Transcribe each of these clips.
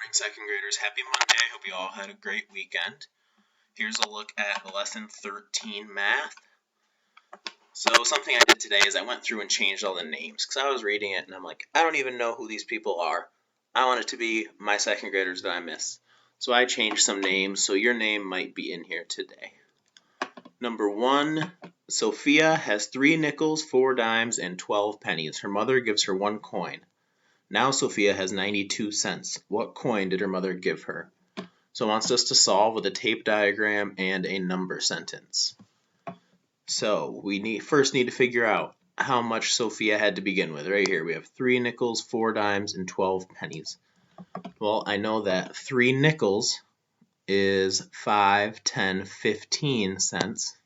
morning, second graders. Happy Monday. I hope you all had a great weekend. Here's a look at lesson 13 math. So something I did today is I went through and changed all the names because I was reading it and I'm like, I don't even know who these people are. I want it to be my second graders that I miss. So I changed some names, so your name might be in here today. Number 1, Sophia has 3 nickels, 4 dimes, and 12 pennies. Her mother gives her 1 coin. Now Sophia has 92 cents. What coin did her mother give her? So it wants us to solve with a tape diagram and a number sentence. So we first need to figure out how much Sophia had to begin with. Right here we have 3 nickels, 4 dimes, and 12 pennies. Well, I know that 3 nickels is 5, 10, 15 cents.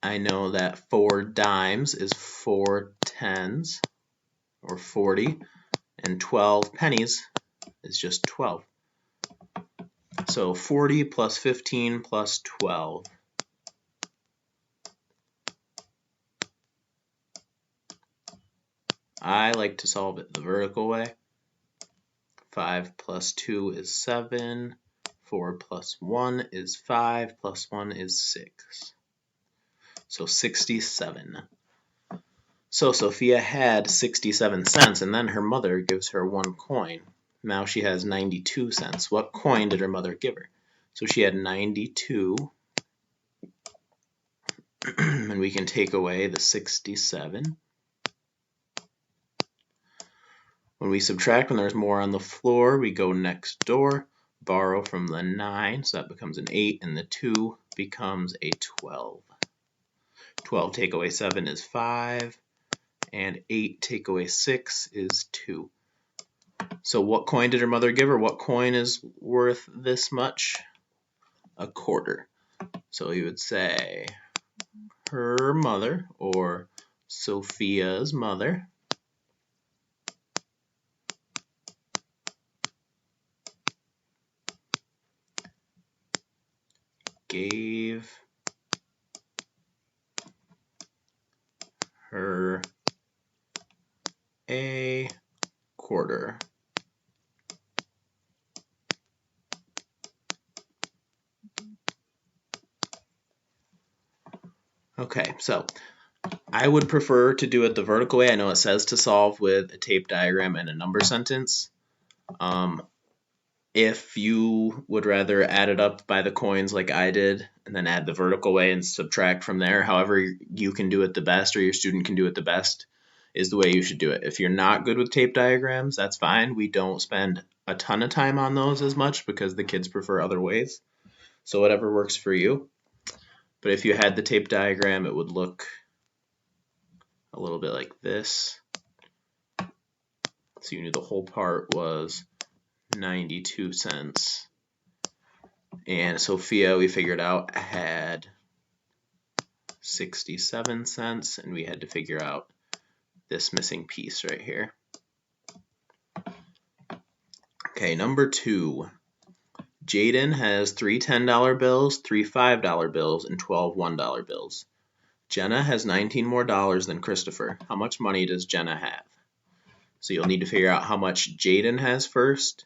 I know that 4 dimes is 4 tens, or 40, and 12 pennies is just 12. So 40 plus 15 plus 12. I like to solve it the vertical way. 5 plus 2 is 7. 4 plus 1 is 5. Plus 1 is 6. So 67. So Sophia had 67 cents, and then her mother gives her 1 coin. Now she has 92 cents. What coin did her mother give her? So she had 92, and we can take away the 67. When we subtract, when there's more on the floor, we go next door, borrow from the 9, so that becomes an 8, and the 2 becomes a 12. 12 take away 7 is 5, and 8 take away 6 is 2. So what coin did her mother give her? What coin is worth this much? A quarter. So you would say her mother, or Sophia's mother, gave her a quarter. Okay, so I would prefer to do it the vertical way. I know it says to solve with a tape diagram and a number sentence. If you would rather add it up by the coins like I did and then add the vertical way and subtract from there, however you can do it the best or your student can do it the best is the way you should do it. If you're not good with tape diagrams, that's fine. We don't spend a ton of time on those as much because the kids prefer other ways. So whatever works for you. But if you had the tape diagram, it would look a little bit like this. So you knew the whole part was 92 cents. And Sophia, we figured out, had 67 cents, and we had to figure out this missing piece right here. Okay, number 2. Jaden has 3 $10 bills, 3 $5 bills, and 12 $1 bills. Jenna has 19 more dollars than Christopher. How much money does Jenna have? So you'll need to figure out how much Jaden has first,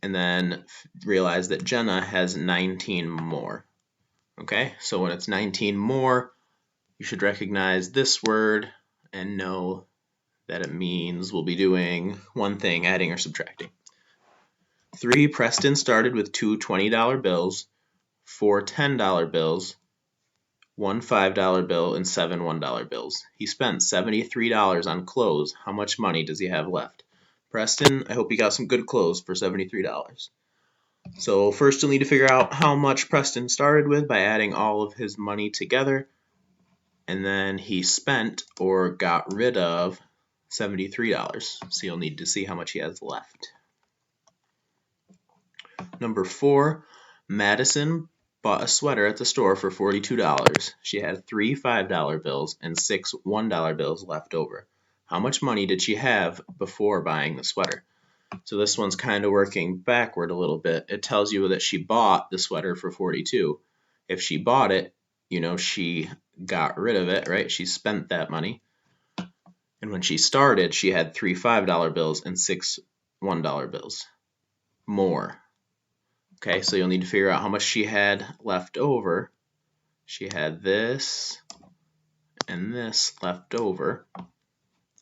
and then realize that Jenna has 19 more. Okay, so when it's 19 more, you should recognize this word and know that it means we'll be doing one thing, adding or subtracting. 3, Preston started with 2 $20 bills, 4 $10 bills, 1 $5 bill, and 7 $1 bills. He spent $73 on clothes. How much money does he have left? Preston, I hope you got some good clothes for $73. So first you'll need to figure out how much Preston started with by adding all of his money together. And then he spent or got rid of $73. So you'll need to see how much he has left. Number 4, Madison bought a sweater at the store for $42. She had 3 $5 bills and 6 $1 bills left over. How much money did she have before buying the sweater? So this one's kind of working backward a little bit. It tells you that she bought the sweater for $42. If she bought it, you know, she got rid of it, right? She spent that money. And when she started, she had 3 $5 bills and 6 $1 bills. More. Okay, so you'll need to figure out how much she had left over. She had this and this left over.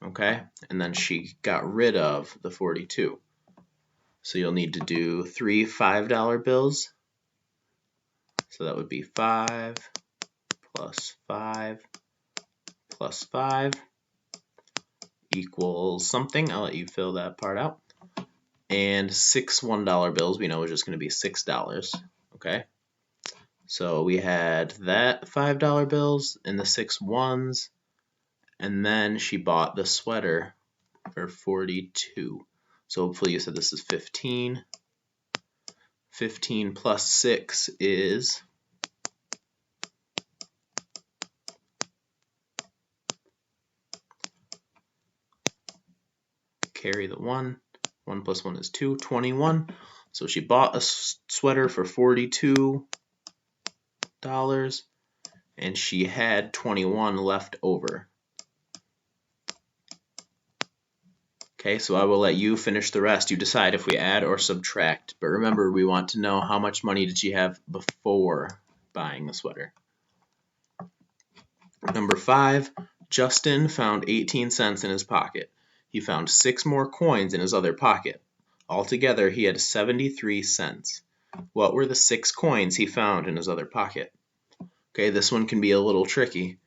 Okay, and then she got rid of the 42. So you'll need to do 3 $5 bills. So that would be 5 plus 5 plus 5 equals something. I'll let you fill that part out. And 6 $1 bills we know is just going to be $6. Okay, so we had that $5 bills and the 6 ones, and then she bought the sweater for 42. So hopefully you said this is 15. 15 plus 6 is carry the 1. 1 plus 1 is 2, 21. So she bought a sweater for $42 and she had 21 left over. Okay, so I will let you finish the rest. You decide if we add or subtract. But remember, we want to know how much money did she have before buying the sweater. Number 5, Justin found 18 cents in his pocket. He found 6 more coins in his other pocket. Altogether, he had 73 cents. What were the 6 coins he found in his other pocket? Okay, this one can be a little tricky.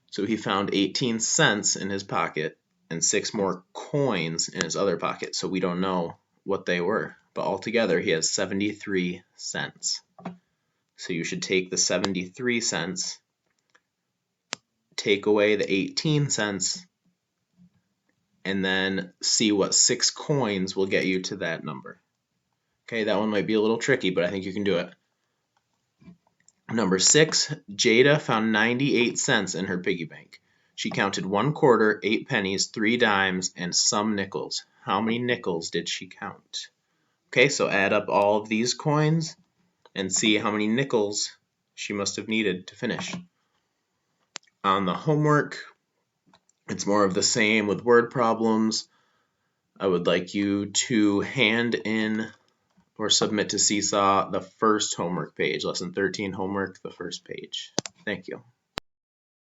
So he found 18 cents in his pocket and 6 more coins in his other pocket. So we don't know what they were. But altogether, he has 73 cents. So you should take the 73 cents, take away the 18 cents, and then see what 6 coins will get you to that number. Okay, that one might be a little tricky, but I think you can do it. Number 6, Jada found 98 cents in her piggy bank. She counted 1 quarter, 8 pennies, 3 dimes, and some nickels. How many nickels did she count? Okay, so add up all of these coins and see how many nickels she must have needed to finish. On the homework, it's more of the same with word problems. I would like you to hand in or submit to Seesaw the first homework page, lesson 13 homework, the first page. Thank you.